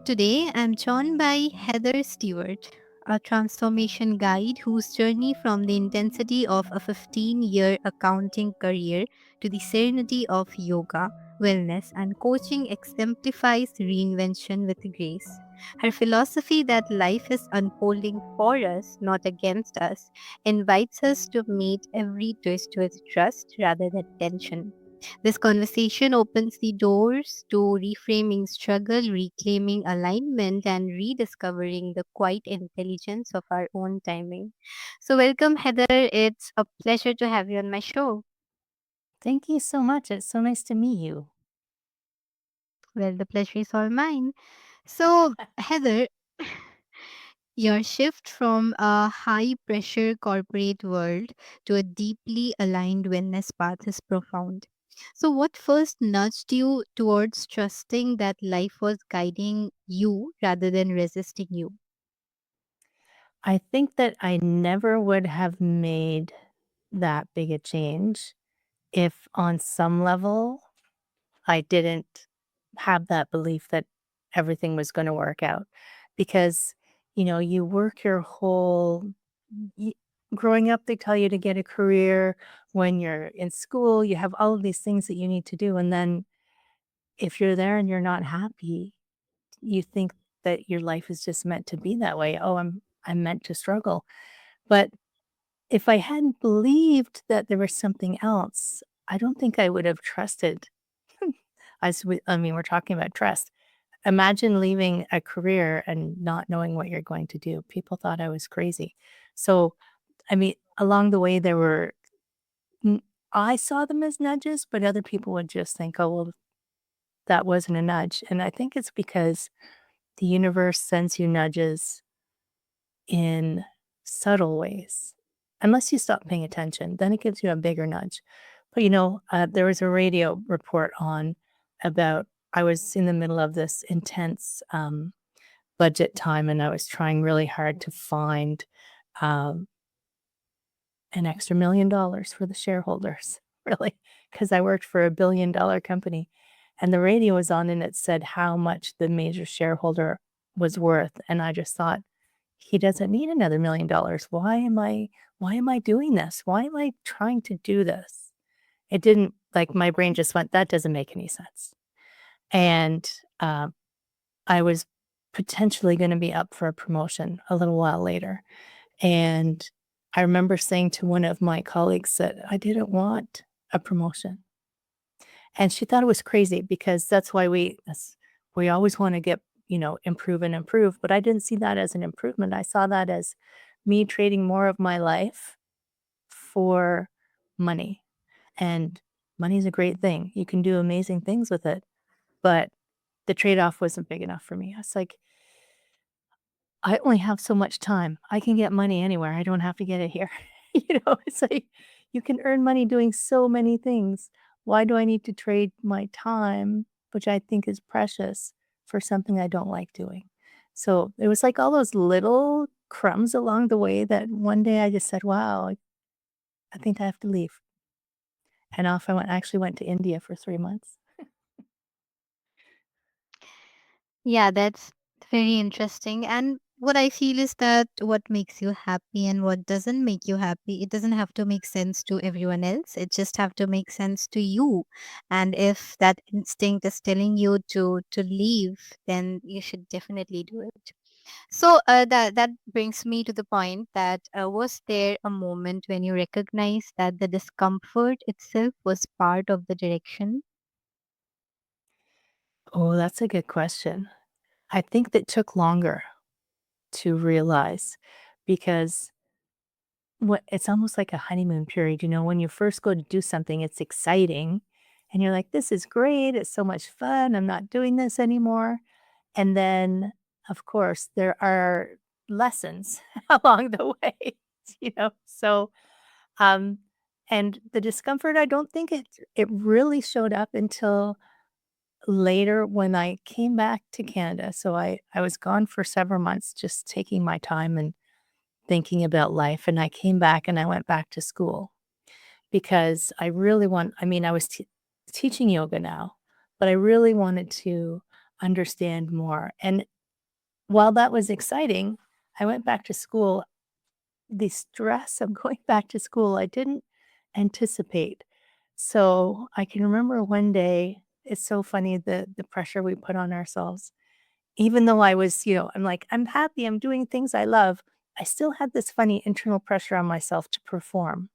Today, I'm joined by Heather Stewart, a transformation guide whose journey from the intensity of a 15-year accounting career to the serenity of yoga, wellness, and coaching exemplifies reinvention with grace. Her philosophy that life is unfolding for us, not against us, invites us to meet every twist with trust rather than tension. This conversation opens the doors to reframing struggle, reclaiming alignment, and rediscovering the quiet intelligence of our own timing. So, welcome, Heather. It's a pleasure to have you on my show. Thank you so much. It's so nice to meet you. Well, the pleasure is all mine. So, Heather, your shift from a high pressure corporate world to a deeply aligned wellness path is profound. So, what first nudged you towards trusting that life was guiding you rather than resisting you? I think that I never would have made that big a change if, on some level, I didn't have that belief that everything was going to work out. Because, you work your y- growing up, they tell you to get a career. When you're in school, you have all of these things that you need to do. And then if you're there and you're not happy, you think that your life is just meant to be that way. Oh, I'm meant to struggle. But if I hadn't believed that there was something else, I don't think I would have trusted. We're talking about trust. Imagine leaving a career and not knowing what you're going to do. People thought I was crazy. So, along the way, n- I saw them as nudges, but other people would just think, oh, well, that wasn't a nudge. And I think it's because the universe sends you nudges in subtle ways. Unless you stop paying attention, then it gives you a bigger nudge. But there was a radio report on about I was in the middle of this intense budget time and I was trying really hard to find um, an extra $1 million for the shareholders, really, because I worked for a $1 billion company. And the radio was on and it said how much the major shareholder was worth. And I just thought, he doesn't need another $1 million. Why am I doing this? Why am I trying to do this? It didn't like my brain just went, that doesn't make any sense. And I was potentially going to be up for a promotion a little while later. And I remember saying to one of my colleagues that I didn't want a promotion. And she thought it was crazy because we always want to get, improve and improve. But I didn't see that as an improvement. I saw that as me trading more of my life for money. And money is a great thing. You can do amazing things with it. But the trade off wasn't big enough for me. I was like, I only have so much time. I can get money anywhere. I don't have to get it here. It's like you can earn money doing so many things. Why do I need to trade my time, which I think is precious, for something I don't like doing? So it was like all those little crumbs along the way that one day I just said, wow, I think I have to leave. And off I went. I actually went to India for 3 months. Yeah, that's very interesting. And what I feel is that what makes you happy and what doesn't make you happy, it doesn't have to make sense to everyone else. It just have to make sense to you. And if that instinct is telling you to leave, then you should definitely do it. So that brings me to the point that was there a moment when you recognized that the discomfort itself was part of the direction? Oh, that's a good question. I think that took longer to realize because it's almost like a honeymoon period. When you first go to do something, it's exciting and you're like, this is great. It's so much fun. I'm not doing this anymore. And then, of course, there are lessons along the way, So, um, and the discomfort, I don't think it really showed up until later when I came back to Canada. So I was gone for several months, just taking my time and thinking about life. And I came back and I went back to school because I was teaching yoga now, but I really wanted to understand more. And while that was exciting, I went back to school. The stress of going back to school, I didn't anticipate. So I can remember one day, it's so funny the pressure we put on ourselves. Even though I was, I'm like, I'm happy, I'm doing things I love, I still had this funny internal pressure on myself to perform,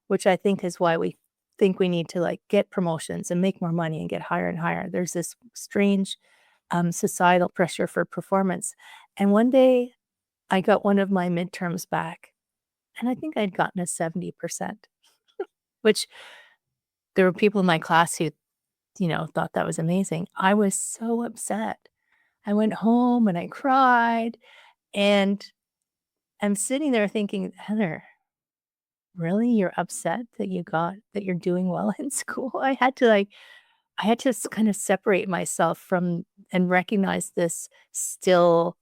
which I think is why we think we need to like get promotions and make more money and get higher and higher. There's this strange societal pressure for performance. And one day I got one of my midterms back and I think I'd gotten a 70%, which there were people in my class who, thought that was amazing. I was so upset. I went home and I cried and I'm sitting there thinking, Heather, really? You're upset that you're doing well in school? I had to kind of separate myself from and recognize this still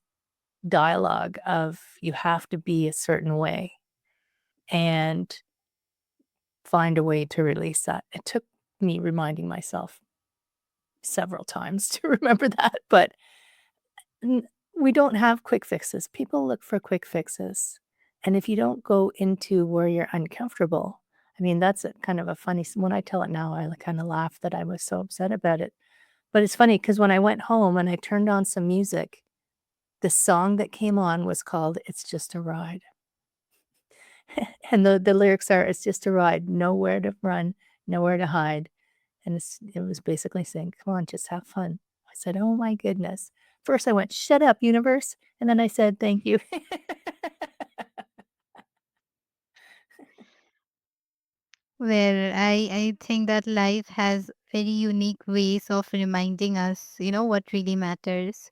dialogue of you have to be a certain way and find a way to release that. It took me reminding myself several times to remember that, but n we don't have quick fixes. People look for quick fixes, and if you don't go into where you're uncomfortable, I mean, that's a kind of a funny when I tell it now, I, like, kinda laugh that I was so upset about it, but it's funny because when I went home and I turned on some music, the song that came on was called "It's Just a Ride." And the lyrics are, "It's just a ride, nowhere to run, nowhere to hide." And it was basically saying, "Come on, just have fun." I said, "Oh my goodness." First I went, "Shut up, universe," and then I said, "Thank you." Well, I think that life has very unique ways of reminding us, what really matters.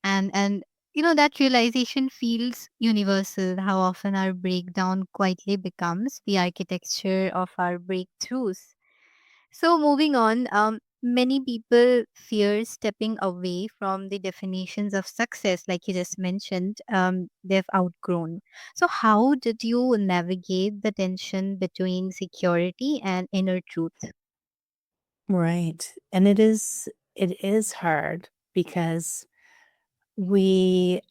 And that realization feels universal, how often our breakdown quietly becomes the architecture of our breakthroughs. So moving on, many people fear stepping away from the definitions of success, like you just mentioned, they've outgrown. So how did you navigate the tension between security and inner truth? Right, and it is hard because we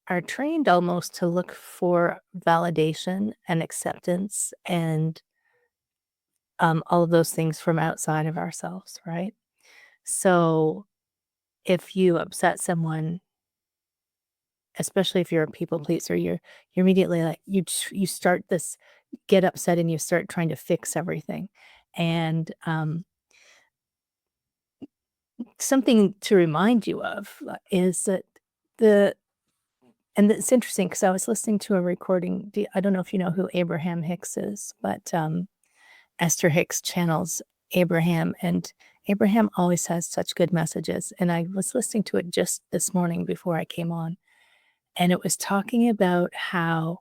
are trained almost to look for validation and acceptance and, all of those things from outside of ourselves, right? So, if you upset someone, especially if you're a people pleaser, you're immediately like you start this get upset and you start trying to fix everything. And something to remind you of is that the and it's interesting because I was listening to a recording. I don't know if you know who Abraham Hicks is, but Esther Hicks channels Abraham, and Abraham always has such good messages. And I was listening to it just this morning before I came on, and it was talking about how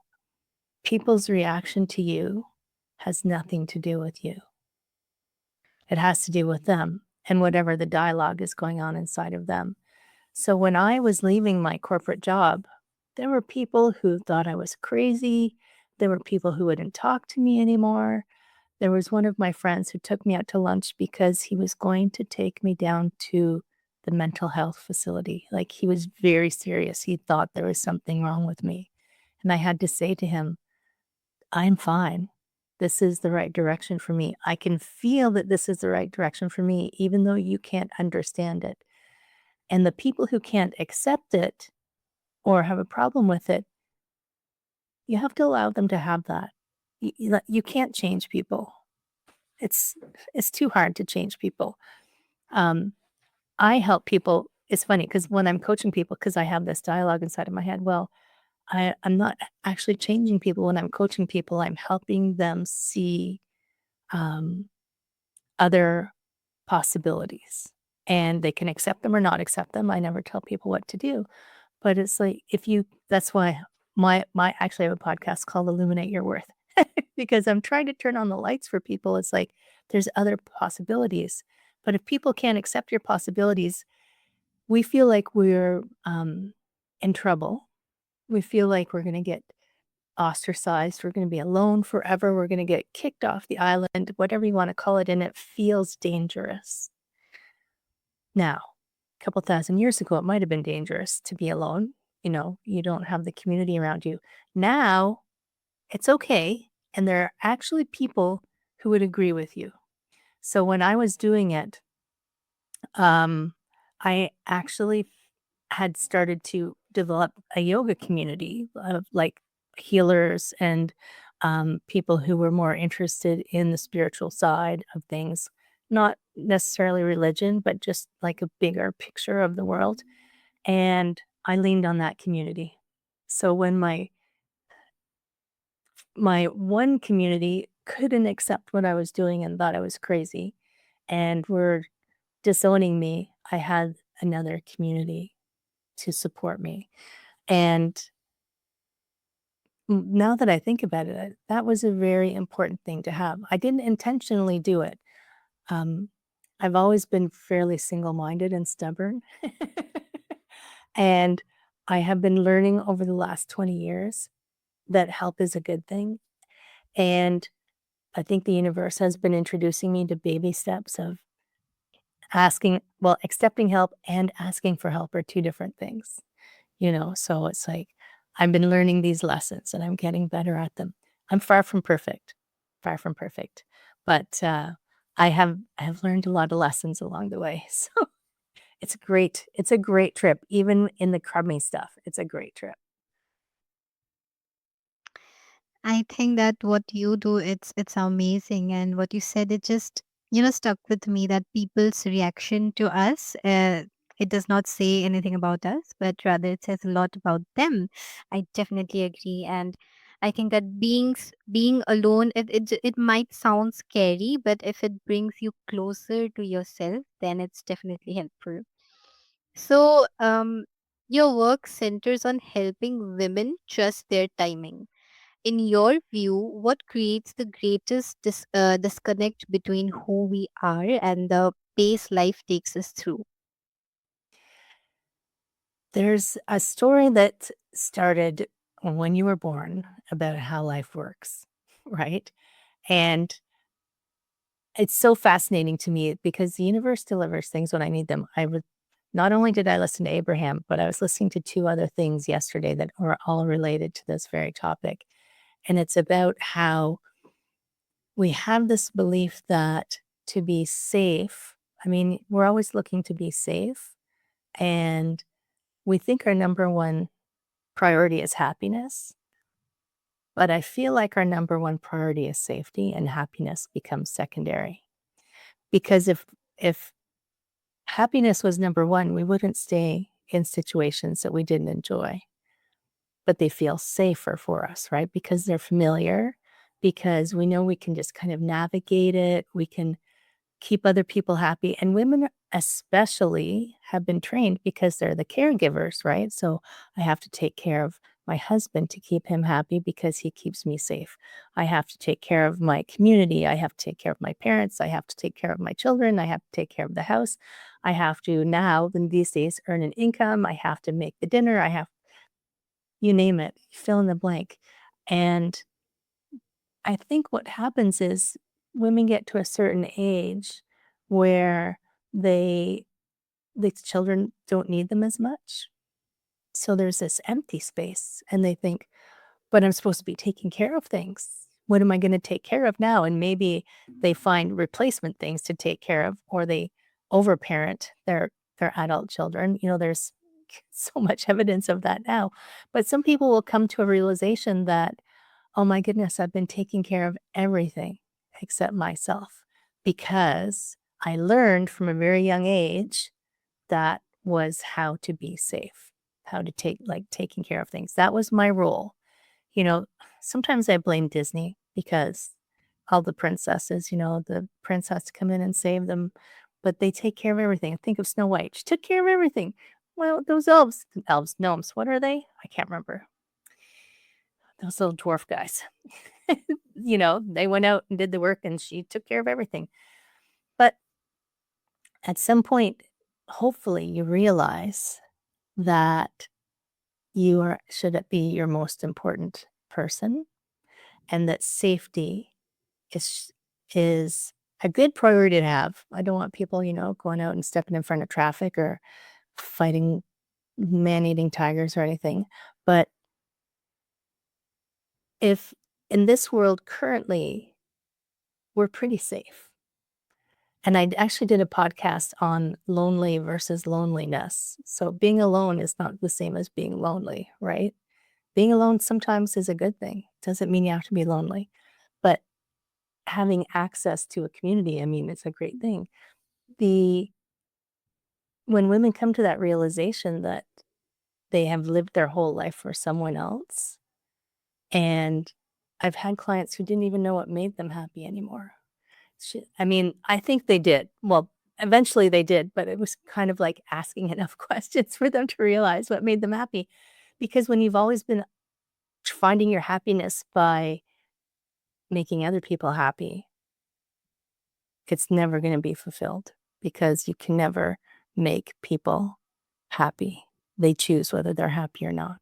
people's reaction to you has nothing to do with you. It has to do with them and whatever the dialogue is going on inside of them. So when I was leaving my corporate job, there were people who thought I was crazy. There were people who wouldn't talk to me anymore. There was one of my friends who took me out to lunch because he was going to take me down to the mental health facility. Like he was very serious. He thought there was something wrong with me. And I had to say to him, I'm fine. This is the right direction for me. I can feel that this is the right direction for me, even though you can't understand it. And the people who can't accept it or have a problem with it, you have to allow them to have that. You can't change people. It's it's too hard to change people. Um, I help people. It's funny because when I'm coaching people, because I have this dialogue inside of my head. Well, I'm not actually changing people when I'm coaching people. I'm helping them see um, other possibilities, and they can accept them or not accept them. I never tell people what to do, but it's like if you. That's why my actually I have a podcast called Illuminate Your Worth because I'm trying to turn on the lights for people. It's like there's other possibilities, but if people can't accept your possibilities, we feel like we're in trouble. We feel like we're going to get ostracized. We're going to be alone forever. We're going to get kicked off the island, whatever you want to call it. And it feels dangerous. Now, couple thousand years ago, it might have been dangerous to be alone. You don't have the community around you. Now it's okay. And there are actually people who would agree with you. So when I was doing it, I actually had started to develop a yoga community of like healers and people who were more interested in the spiritual side of things, not necessarily religion, but just like a bigger picture of the world. And I leaned on that community. So when my one community couldn't accept what I was doing and thought I was crazy and were disowning me, I had another community to support me. And now that I think about it, that was a very important thing to have. I didn't intentionally do it. Um, I've always been fairly single-minded and stubborn. And I have been learning over the last 20 years that help is a good thing. And I think the universe has been introducing me to baby steps of accepting help and asking for help are two different things. So it's like I've been learning these lessons and I'm getting better at them. I'm far from perfect, but I have learned a lot of lessons along the way. So it's a great trip, even in the crummy stuff. It's a great trip. I think that what you do, it's amazing, and what you said, it just stuck with me. That people's reaction to us, it does not say anything about us, but rather it says a lot about them. I definitely agree, and I think that being alone, it might sound scary, but if it brings you closer to yourself, then it's definitely helpful. So, your work centers on helping women trust their timing. In your view, what creates the greatest disconnect between who we are and the pace life takes us through? There's a story that started when you were born about how life works, right? And it's so fascinating to me because the universe delivers things when I need them. Not only did I listen to Abraham, but I was listening to two other things yesterday that were all related to this very topic. And it's about how we have this belief that to be safe, I mean, we're always looking to be safe. And we think our number one priority is happiness. But I feel like our number one priority is safety and happiness becomes secondary. Because if happiness was number one, we wouldn't stay in situations that we didn't enjoy, but they feel safer for us, right? Because they're familiar, because we know we can just kind of navigate it. We can keep other people happy. And women especially have been trained because they're the caregivers, right? So I have to take care of my husband to keep him happy because he keeps me safe. I have to take care of my community. I have to take care of my parents. I have to take care of my children. I have to take care of the house. I have to now, in these days, earn an income. I have to make the dinner. You name it, fill in the blank. And I think what happens is women get to a certain age where they the children don't need them as much. So there's this empty space and they think, but I'm supposed to be taking care of things. What am I going to take care of now? And maybe they find replacement things to take care of, or they overparent their adult children. There's so much evidence of that now. But some people will come to a realization that, oh my goodness, I've been taking care of everything except myself because I learned from a very young age that was how to be safe, how to taking care of things. That was my role. You know, Sometimes I blame Disney because all the princesses, the prince has to come in and save them, but they take care of everything. Think of Snow White. She took care of everything. Well, those gnomes, what are they? I can't remember. Those little dwarf guys. They went out and did the work and she took care of everything. But at some point, hopefully you realize that should it be your most important person and that safety is a good priority to have. I don't want people, going out and stepping in front of traffic or fighting man-eating tigers or anything, but if in this world currently, we're pretty safe. And I actually did a podcast on lonely versus loneliness. So being alone is not the same as being lonely, right? Being alone sometimes is a good thing. Doesn't mean you have to be lonely. But having access to a community, I mean, it's a great thing. The when women come to that realization that they have lived their whole life for someone else, and I've had clients who didn't even know what made them happy anymore. I mean, I think they did. Well, eventually they did, but it was kind of like asking enough questions for them to realize what made them happy. Because when you've always been finding your happiness by making other people happy, it's never going to be fulfilled because you can never make people happy. They choose whether they're happy or not.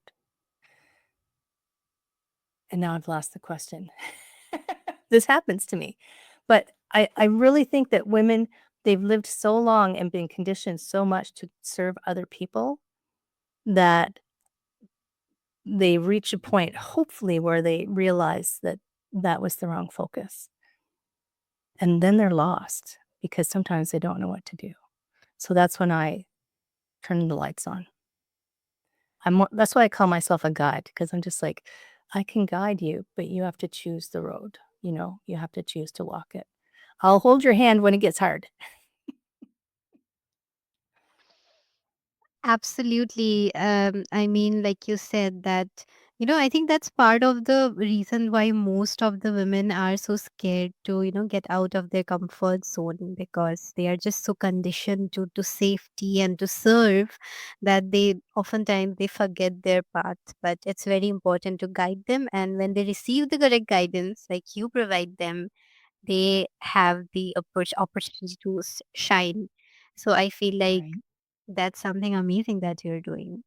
And now I've lost the question. This happens to me. But I really think that women, they've lived so long and been conditioned so much to serve other people that they reach a point, hopefully, where they realize that that was the wrong focus. And then they're lost because sometimes they don't know what to do. So that's when I turn the lights on. That's why I call myself a guide, because I'm just like, I can guide you, but you have to choose the road. You have to choose to walk it. I'll hold your hand when it gets hard. Absolutely. I mean, like you said, that, I think that's part of the reason why most of the women are so scared to, get out of their comfort zone, because they are just so conditioned to safety and to serve, that they oftentimes they forget their path. But it's very important to guide them. And when they receive the correct guidance, like you provide them, they have the opportunity to shine. So I feel like Right. that's something amazing that you're doing.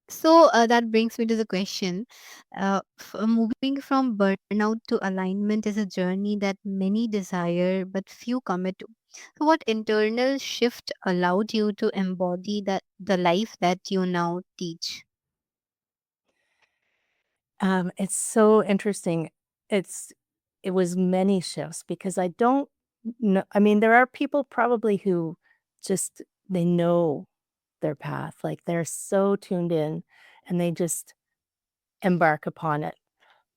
So that brings me to the question. Moving from burnout to alignment is a journey that many desire but few commit to. So, what internal shift allowed you to embody the life that you now teach? It's so interesting. It's it was many shifts because I don't know. I mean, there are people probably who just they know their path, like they're so tuned in and they just embark upon it.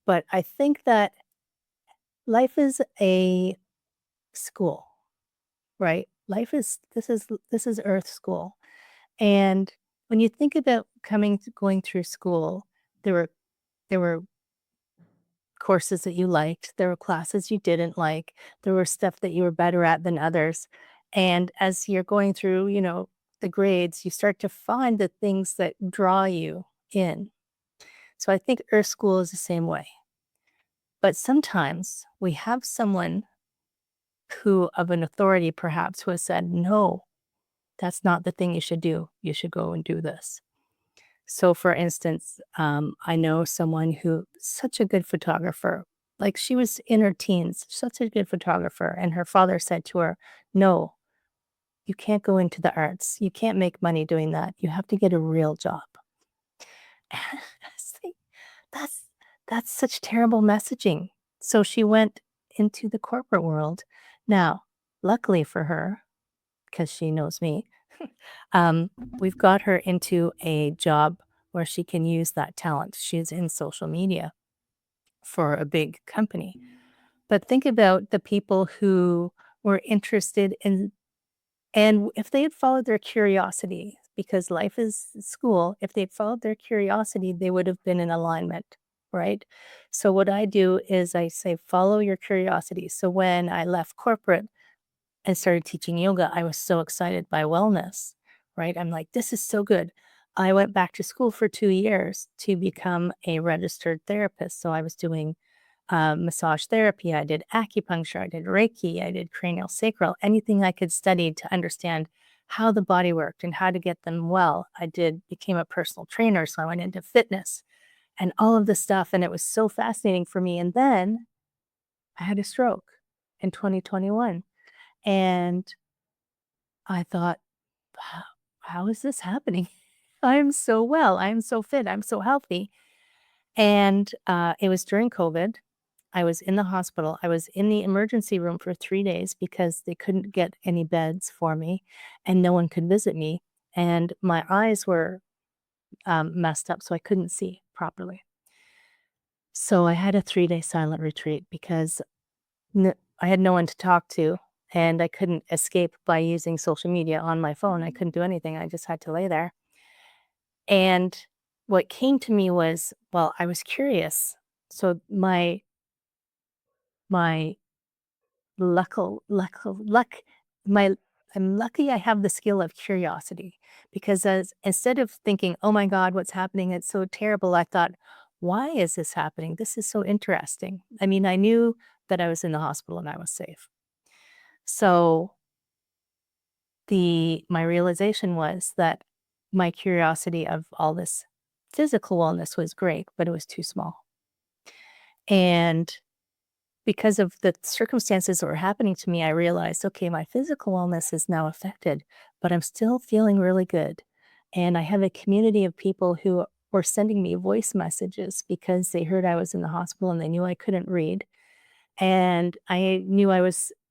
But I think that life is a school, right? Life is this is Earth school. And when you think about going through school, there were there were courses that you liked, there were classes you didn't like, there were stuff that you were better at than others. And as you're going through, the grades, you start to find the things that draw you in. So I think Earth School is the same way. But sometimes we have someone who, of an authority perhaps, who has said, no, that's not the thing you should do. You should go and do this. So, for instance, I know someone who such a good photographer, like she was in her teens, such a good photographer, and her father said to her, "No, you can't go into the arts. You can't make money doing that. You have to get a real job." It's like, that's that's such terrible messaging. So she went into the corporate world. Now, luckily for her, because she knows me, um, we've got her into a job where she can use that talent. She's in social media for a big company. But think about the people who were interested in, and if they had followed their curiosity, because life is school, if they'd followed their curiosity, they would have been in alignment, right? So what I do is I say, follow your curiosity. So when I left corporate, and started teaching yoga, I was so excited by wellness, right? I'm like, this is so good. I went back to school for 2 years to become a registered therapist. So I was doing massage therapy. I did acupuncture. I did Reiki. I did cranial sacral, anything I could study to understand how the body worked and how to get them well. Became a personal trainer. So I went into fitness and all of this stuff. And it was so fascinating for me. And then I had a stroke in 2021. And I thought, "Wow, how is this happening? I am so well. I am so fit. I'm so healthy. And it was during COVID. I was in the hospital. I was in the emergency room for 3 days because they couldn't get any beds for me and no one could visit me. And my eyes were messed up, so I couldn't see properly. So I had a 3-day silent retreat because I had no one to talk to and I couldn't escape by using social media on my phone. I couldn't do anything. I just had to lay there. And what came to me was, well, I was curious. So my luck my I'm lucky I have the skill of curiosity because as instead of thinking, "Oh my god, what's happening? It's so terrible." I thought, "Why is this happening? This is so interesting." I mean, I knew that I was in the hospital and I was safe. So, the my realization was that my curiosity of all this physical wellness was great, but it was too small. And because of the circumstances that were happening to me, I realized, okay, my physical wellness is now affected, but I'm still feeling really good. And I have a community of people who were sending me voice messages because they heard I was in the hospital and they knew I couldn't read. And I knew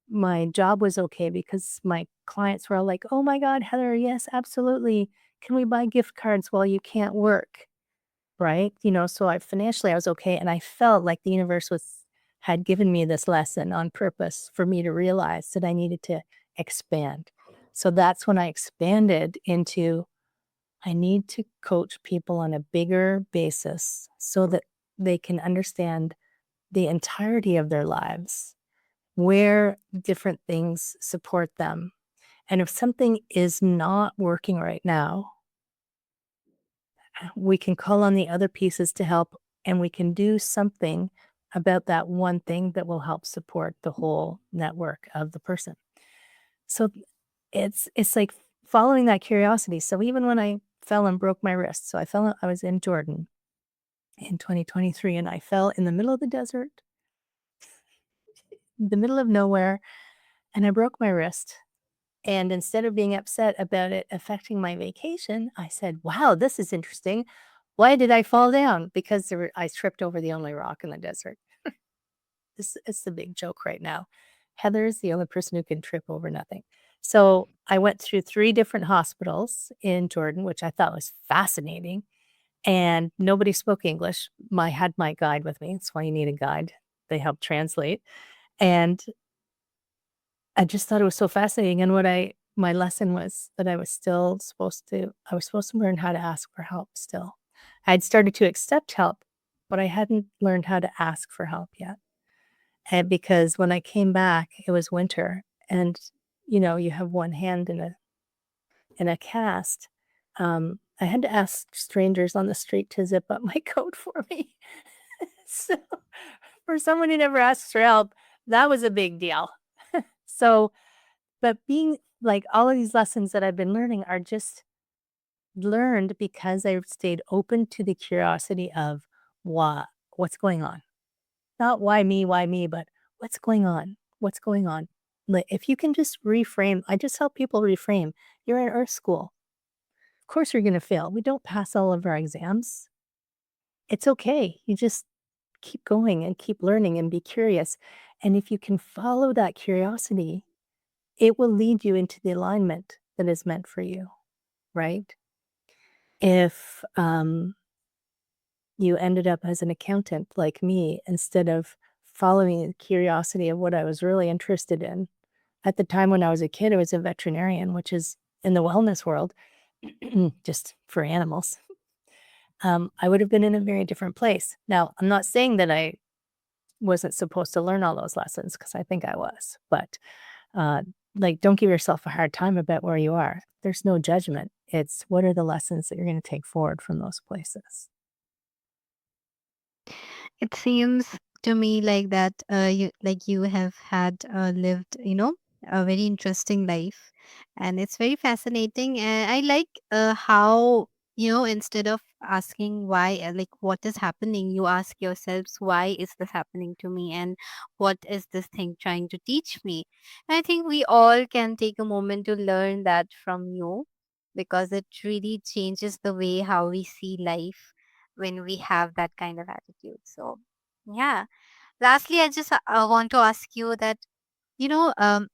my job was okay because my clients were all like, oh my God, Heather, yes, absolutely. Can we buy gift cards while you can't work? Right? So I was okay, and I felt like the universe had given me this lesson on purpose for me to realize that I needed to expand. So that's when I expanded into, I need to coach people on a bigger basis so that they can understand the entirety of their lives, where different things support them. And if something is not working right now, we can call on the other pieces to help and we can do something about that one thing that will help support the whole network of the person. So it's like following that curiosity. So even when I fell and broke my wrist, I was in Jordan in 2023 and I fell in the middle of the desert, the middle of nowhere, and I broke my wrist. And instead of being upset about it affecting my vacation, I said, wow, this is interesting. Why did I fall down? Because I tripped over the only rock in the desert. This is the big joke right now. Heather is the only person who can trip over nothing. So I went through 3 different hospitals in Jordan, which I thought was fascinating, and nobody spoke English. I had my guide with me. That's why you need a guide. They help translate. And I just thought it was so fascinating, and my lesson was that I was supposed to learn how to ask for help still. I'd started to accept help, but I hadn't learned how to ask for help yet. And because when I came back, it was winter and, you have one hand in a cast. I had to ask strangers on the street to zip up my coat for me. So, for someone who never asks for help, that was a big deal. So, but being like all of these lessons that I've been learning are just learned because I've stayed open to the curiosity of what's going on. Not why me, but what's going on? What's going on? Like if you can just reframe, I just help people reframe. You're in Earth School. Of course you're gonna fail. We don't pass all of our exams. It's okay. You just keep going and keep learning and be curious. And if you can follow that curiosity, it will lead you into the alignment that is meant for you, right? If you ended up as an accountant like me instead of following the curiosity of what I was really interested in. At the time when I was a kid, I was a veterinarian, which is in the wellness world, just for animals. I would have been in a very different place. Now, I'm not saying that I wasn't supposed to learn all those lessons because I think I was, but like, don't give yourself a hard time about where you are. There's no judgment. It's what are the lessons that you're going to take forward from those places? It seems to me like that you have had lived, a very interesting life, and it's very fascinating. And I like how, instead of asking why, like what is happening, you ask yourselves, why is this happening to me, and what is this thing trying to teach me? And I think we all can take a moment to learn that from you. because it really changes the way how we see life when we have that kind of attitude. So, yeah. Lastly, I just want to ask you that,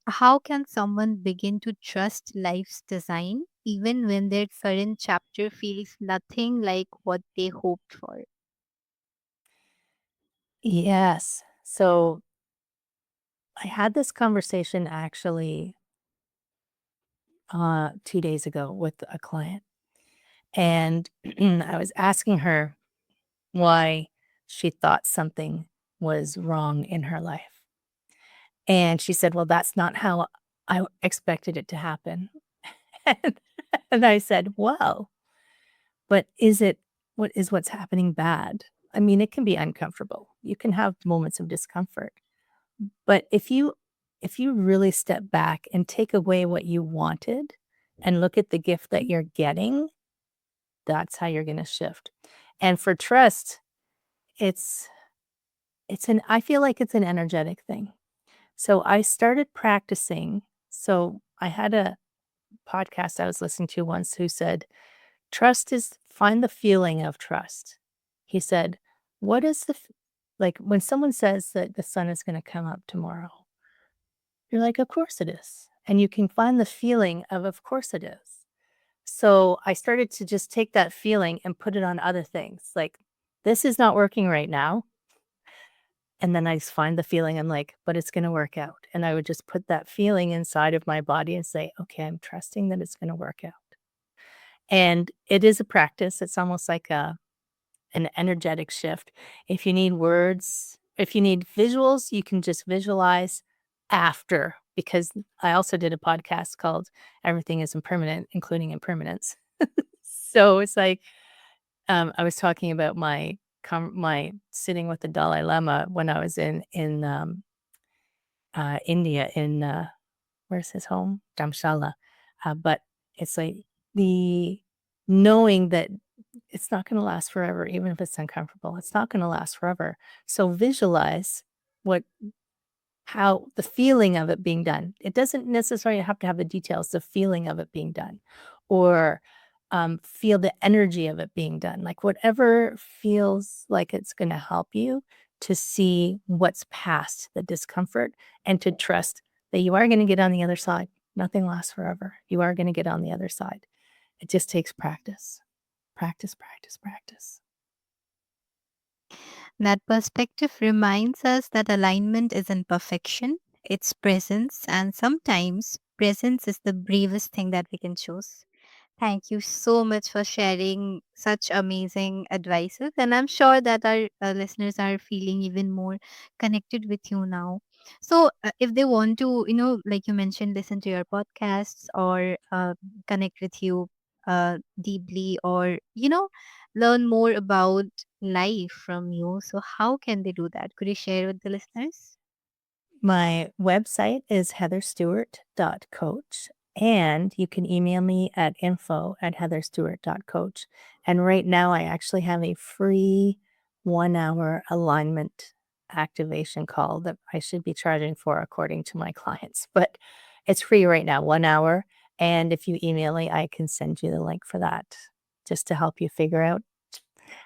how can someone begin to trust life's design even when their current chapter feels nothing like what they hoped for? Yes. So I had this conversation actually 2 days ago with a client, and I was asking her why she thought something was wrong in her life. And she said, "Well, that's not how I expected it to happen." And and I said, "Well, but what's happening bad?" I mean, it can be uncomfortable. You can have moments of discomfort. But if you really step back and take away what you wanted and look at the gift that you're getting, that's how you're gonna shift. And for trust, it's I feel like it's an energetic thing. So I started practicing. So I had a podcast I was listening to once who said, "Trust is find the feeling of trust." He said, "What is like when someone says that the sun is gonna come up tomorrow, you're like, "Of course it is." And you can find the feeling of course it is. So I started to just take that feeling and put it on other things. Like, this is not working right now. And then I just find the feeling, I'm like, but it's going to work out. And I would just put that feeling inside of my body and say, okay, I'm trusting that it's going to work out. And it is a practice. It's almost like an energetic shift. If you need words, if you need visuals, you can just visualize after, because I also did a podcast called Everything is Impermanent, including impermanence. So it's like, I was talking about my sitting with the Dalai Lama when I was in India, where's his home? Dharamshala. But it's like the knowing that it's not gonna last forever, even if it's uncomfortable. It's not gonna last forever. So visualize what how the feeling of it being done. It doesn't necessarily have to have the details, the feeling of it being done, or feel the energy of it being done. Like whatever feels like it's going to help you to see what's past the discomfort and to trust that you are going to get on the other side. Nothing lasts forever. You are going to get on the other side. It just takes practice, practice, practice, practice. That perspective reminds us that alignment isn't perfection, it's presence, and sometimes presence is the bravest thing that we can choose. Thank you so much for sharing such amazing advices. And I'm sure that our listeners are feeling even more connected with you now. So, if they want to, like you mentioned, listen to your podcasts or connect with you deeply or, learn more about life from you. So, how can they do that? Could you share with the listeners? My website is heatherstewart.coach, and you can email me at info@heatherstewart.coach. And right now, I actually have a free 1 hour alignment activation call that I should be charging for according to my clients, but it's free right now, 1 hour. And if you email me, I can send you the link for that just to help you figure out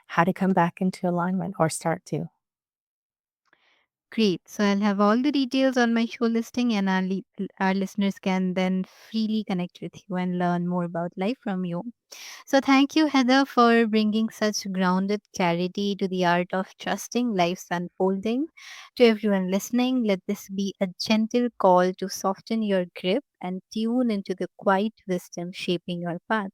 how to come back into alignment or start to. Great. So I'll have all the details on my show listing, and our listeners can then freely connect with you and learn more about life from you. So, thank you, Heather, for bringing such grounded clarity to the art of trusting life's unfolding. To everyone listening, let this be a gentle call to soften your grip and tune into the quiet wisdom shaping your path.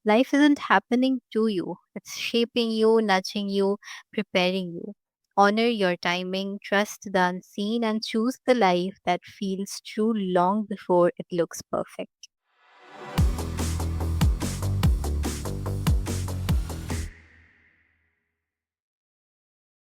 Life isn't happening to you, it's shaping you, nudging you, preparing you. Honor your timing, trust the unseen, and choose the life that feels true long before it looks perfect.